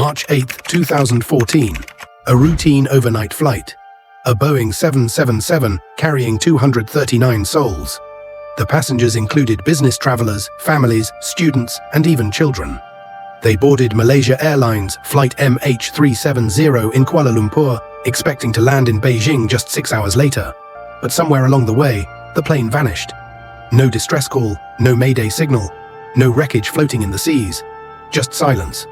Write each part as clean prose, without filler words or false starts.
March 8, 2014, a routine overnight flight. A Boeing 777 carrying 239 souls. The passengers included business travelers, families, students, and even children. They boarded Malaysia Airlines Flight MH370 in Kuala Lumpur, expecting to land in Beijing just 6 hours later. But somewhere along the way, the plane vanished. No distress call, no mayday signal, no wreckage floating in the seas, just silence.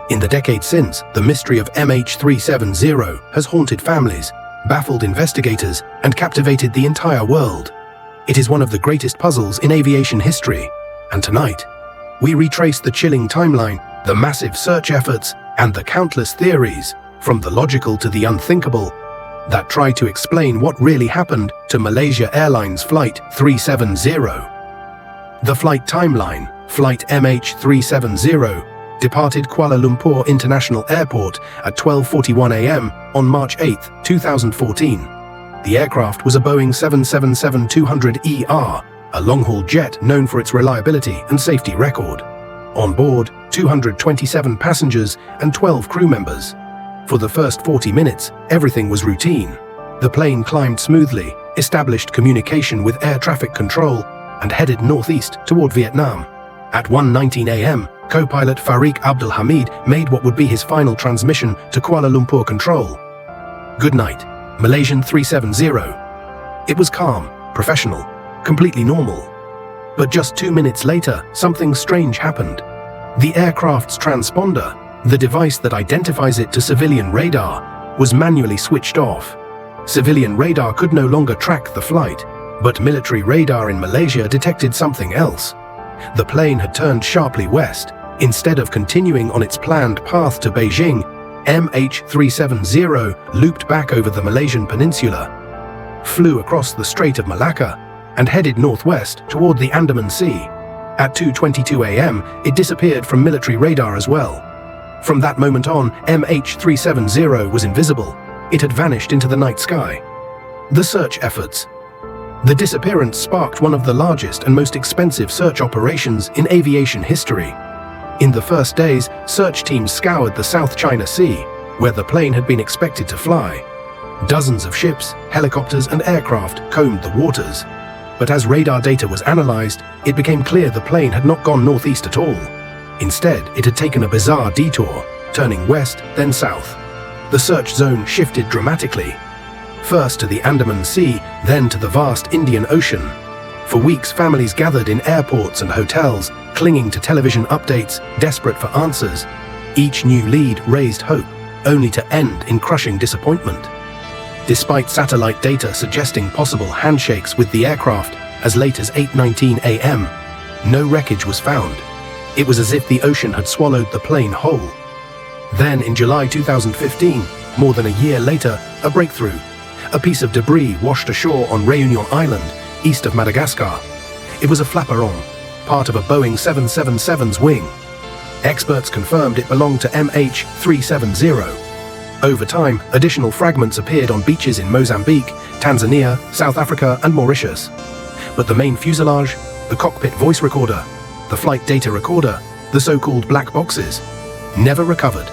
In the decades since, the mystery of MH370 has haunted families, baffled investigators, and captivated the entire world. It is one of the greatest puzzles in aviation history, and tonight, we retrace the chilling timeline, the massive search efforts, and the countless theories, from the logical to the unthinkable, that try to explain what really happened to Malaysia Airlines Flight 370. The flight timeline, Flight MH370, departed Kuala Lumpur International Airport at 12:41 a.m. on March 8, 2014. The aircraft was a Boeing 777-200ER, a long-haul jet known for its reliability and safety record. On board, 227 passengers and 12 crew members. For the first 40 minutes, everything was routine. The plane climbed smoothly, established communication with air traffic control, and headed northeast toward Vietnam. At 1:19 a.m., co-pilot Farik Abdul Hamid made what would be his final transmission to Kuala Lumpur Control. Good night, Malaysian 370. It was calm, professional, completely normal. But just 2 minutes later, something strange happened. The aircraft's transponder, the device that identifies it to civilian radar, was manually switched off. Civilian radar could no longer track the flight, but military radar in Malaysia detected something else. The plane had turned sharply west. Instead of continuing on its planned path to Beijing, MH370 looped back over the Malaysian peninsula, flew across the Strait of Malacca, and headed northwest toward the Andaman Sea. At 2:22 a.m., it disappeared from military radar as well. From that moment on, MH370 was invisible. It had vanished into the night sky. The search efforts. The disappearance sparked one of the largest and most expensive search operations in aviation history. In the first days, search teams scoured the South China Sea, where the plane had been expected to fly. Dozens of ships, helicopters, and aircraft combed the waters. But as radar data was analyzed, it became clear the plane had not gone northeast at all. Instead, it had taken a bizarre detour, turning west, then south. The search zone shifted dramatically. First to the Andaman Sea, then to the vast Indian Ocean. For weeks, families gathered in airports and hotels, clinging to television updates, desperate for answers. Each new lead raised hope, only to end in crushing disappointment. Despite satellite data suggesting possible handshakes with the aircraft as late as 8:19 a.m., no wreckage was found. It was as if the ocean had swallowed the plane whole. Then, in July 2015, more than a year later, a breakthrough. A piece of debris washed ashore on Réunion Island, east of Madagascar. It was a flaperon, part of a Boeing 777's wing. Experts confirmed it belonged to MH370. Over time, additional fragments appeared on beaches in Mozambique, Tanzania, South Africa, and Mauritius. But the main fuselage, the cockpit voice recorder, the flight data recorder, the so-called black boxes, never recovered.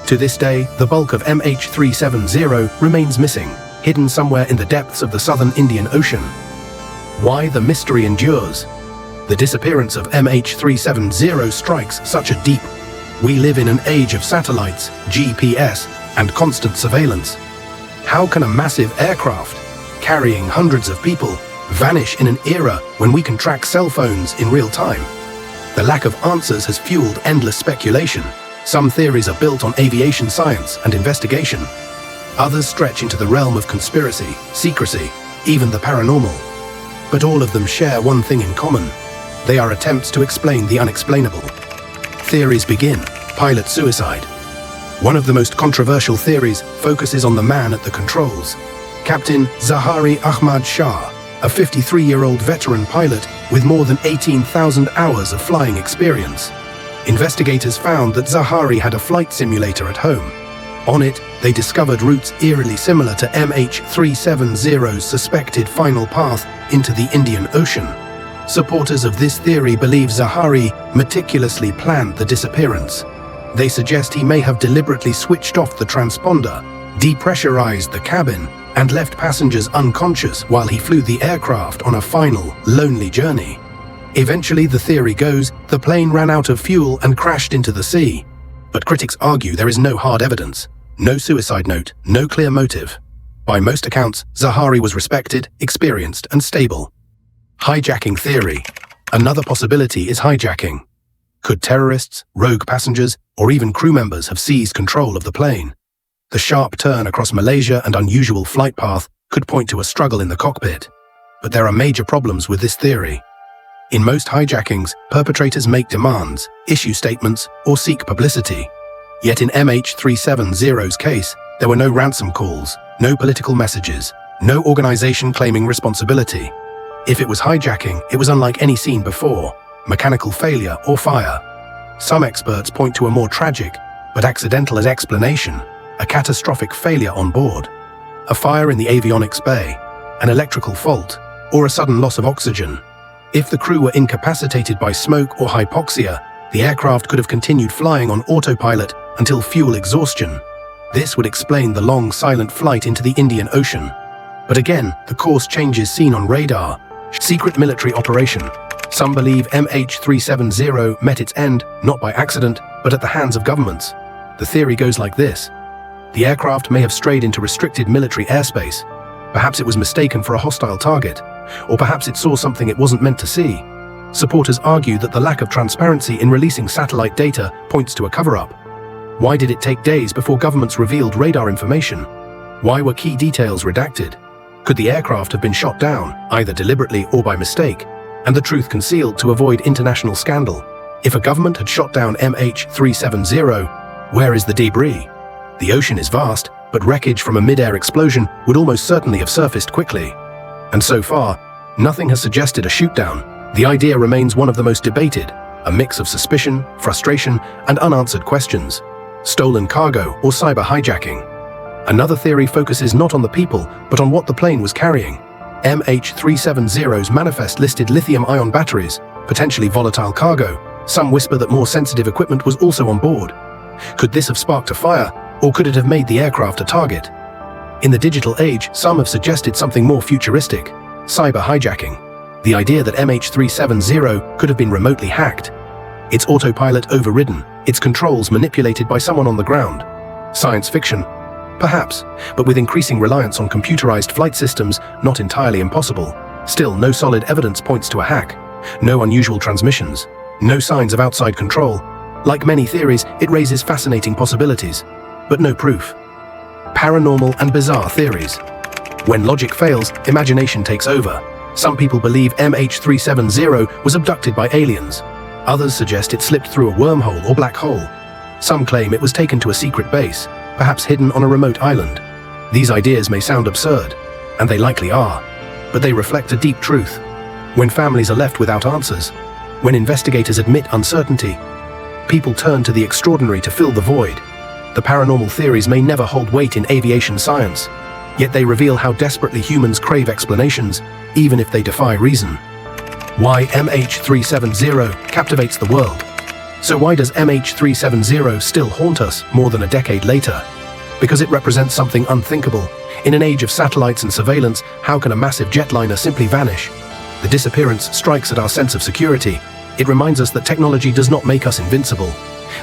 To this day, the bulk of MH370 remains missing, hidden somewhere in the depths of the southern Indian Ocean. Why the mystery endures? The disappearance of MH370 strikes such a deep. We live in an age of satellites, GPS, and constant surveillance. How can a massive aircraft, carrying hundreds of people, vanish in an era when we can track cell phones in real time? The lack of answers has fueled endless speculation. Some theories are built on aviation science and investigation. Others stretch into the realm of conspiracy, secrecy, even the paranormal. But all of them share one thing in common. They are attempts to explain the unexplainable. Theories begin. Pilot suicide. One of the most controversial theories focuses on the man at the controls. Captain Zahari Ahmad Shah, a 53-year-old veteran pilot with more than 18,000 hours of flying experience. Investigators found that Zahari had a flight simulator at home. On it, they discovered routes eerily similar to MH370's suspected final path into the Indian Ocean. Supporters of this theory believe Zahari meticulously planned the disappearance. They suggest he may have deliberately switched off the transponder, depressurized the cabin, and left passengers unconscious while he flew the aircraft on a final, lonely journey. Eventually, the theory goes, the plane ran out of fuel and crashed into the sea. But critics argue there is no hard evidence, no suicide note, no clear motive. By most accounts, Zahari was respected, experienced, and stable. Hijacking theory. Another possibility is hijacking. Could terrorists, rogue passengers, or even crew members have seized control of the plane? The sharp turn across Malaysia and unusual flight path could point to a struggle in the cockpit. But there are major problems with this theory. In most hijackings, perpetrators make demands, issue statements, or seek publicity. Yet in MH370's case, there were no ransom calls, no political messages, no organization claiming responsibility. If it was hijacking, it was unlike any seen before, mechanical failure or fire. Some experts point to a more tragic, but accidental as explanation, a catastrophic failure on board. A fire in the avionics bay, an electrical fault, or a sudden loss of oxygen. If the crew were incapacitated by smoke or hypoxia, the aircraft could have continued flying on autopilot until fuel exhaustion. This would explain the long, silent flight into the Indian Ocean. But again, the course changes seen on radar. Secret military operation. Some believe MH370 met its end, not by accident, but at the hands of governments. The theory goes like this. The aircraft may have strayed into restricted military airspace. Perhaps it was mistaken for a hostile target, or perhaps it saw something it wasn't meant to see. Supporters argue that the lack of transparency in releasing satellite data points to a cover-up. Why did it take days before governments revealed radar information? Why were key details redacted? Could the aircraft have been shot down, either deliberately or by mistake, and the truth concealed to avoid international scandal? If a government had shot down MH370, where is the debris? The ocean is vast, but wreckage from a mid-air explosion would almost certainly have surfaced quickly. And so far, nothing has suggested a shootdown. The idea remains one of the most debated, a mix of suspicion, frustration, and unanswered questions. Stolen cargo or cyber hijacking. Another theory focuses not on the people, but on what the plane was carrying. MH370's manifest listed lithium-ion batteries, potentially volatile cargo. Some whisper that more sensitive equipment was also on board. Could this have sparked a fire, or could it have made the aircraft a target? In the digital age, some have suggested something more futuristic, cyber hijacking. The idea that MH370 could have been remotely hacked. Its autopilot overridden, its controls manipulated by someone on the ground. Science fiction? Perhaps, but with increasing reliance on computerized flight systems, not entirely impossible. Still, no solid evidence points to a hack. No unusual transmissions. No signs of outside control. Like many theories, it raises fascinating possibilities, but no proof. Paranormal and bizarre theories. When logic fails, imagination takes over. Some people believe MH370 was abducted by aliens. Others suggest it slipped through a wormhole or black hole. Some claim it was taken to a secret base, perhaps hidden on a remote island. These ideas may sound absurd, and they likely are, but they reflect a deep truth. When families are left without answers, when investigators admit uncertainty, people turn to the extraordinary to fill the void. The paranormal theories may never hold weight in aviation science, yet they reveal how desperately humans crave explanations, even if they defy reason. Why MH370 captivates the world. So why does MH370 still haunt us more than a decade later? Because it represents something unthinkable. In an age of satellites and surveillance, how can a massive jetliner simply vanish? The disappearance strikes at our sense of security. It reminds us that technology does not make us invincible,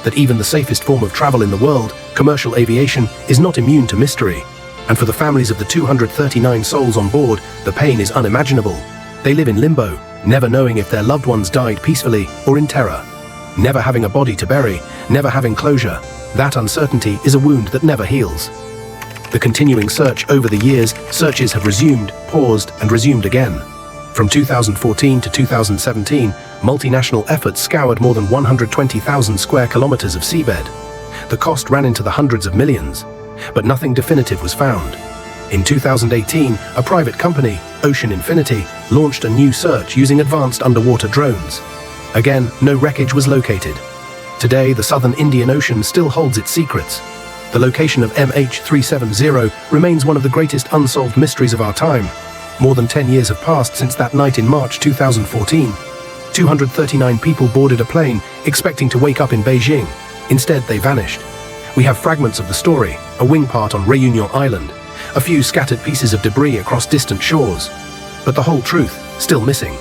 that even the safest form of travel in the world, commercial aviation, is not immune to mystery. And for the families of the 239 souls on board, the pain is unimaginable. They live in limbo, never knowing if their loved ones died peacefully or in terror. Never having a body to bury, never having closure. That uncertainty is a wound that never heals. The continuing search over the years, searches have resumed, paused, and resumed again. From 2014 to 2017, multinational efforts scoured more than 120,000 square kilometers of seabed. The cost ran into the hundreds of millions, but nothing definitive was found. In 2018, a private company, Ocean Infinity, launched a new search using advanced underwater drones. Again, no wreckage was located. Today, the southern Indian Ocean still holds its secrets. The location of MH370 remains one of the greatest unsolved mysteries of our time. More than 10 years have passed since that night in March 2014. 239 people boarded a plane, expecting to wake up in Beijing. Instead, they vanished. We have fragments of the story, a wing part on Réunion Island, a few scattered pieces of debris across distant shores. But the whole truth, still missing.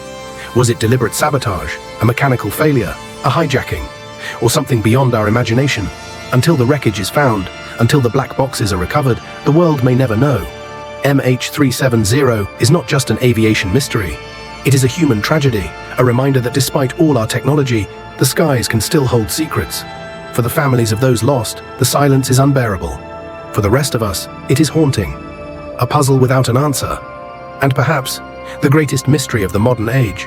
Was it deliberate sabotage, a mechanical failure, a hijacking, or something beyond our imagination? Until the wreckage is found, until the black boxes are recovered, the world may never know. MH370 is not just an aviation mystery. It is a human tragedy, a reminder that despite all our technology, the skies can still hold secrets. For the families of those lost, the silence is unbearable. For the rest of us, it is haunting. A puzzle without an answer. And perhaps, the greatest mystery of the modern age.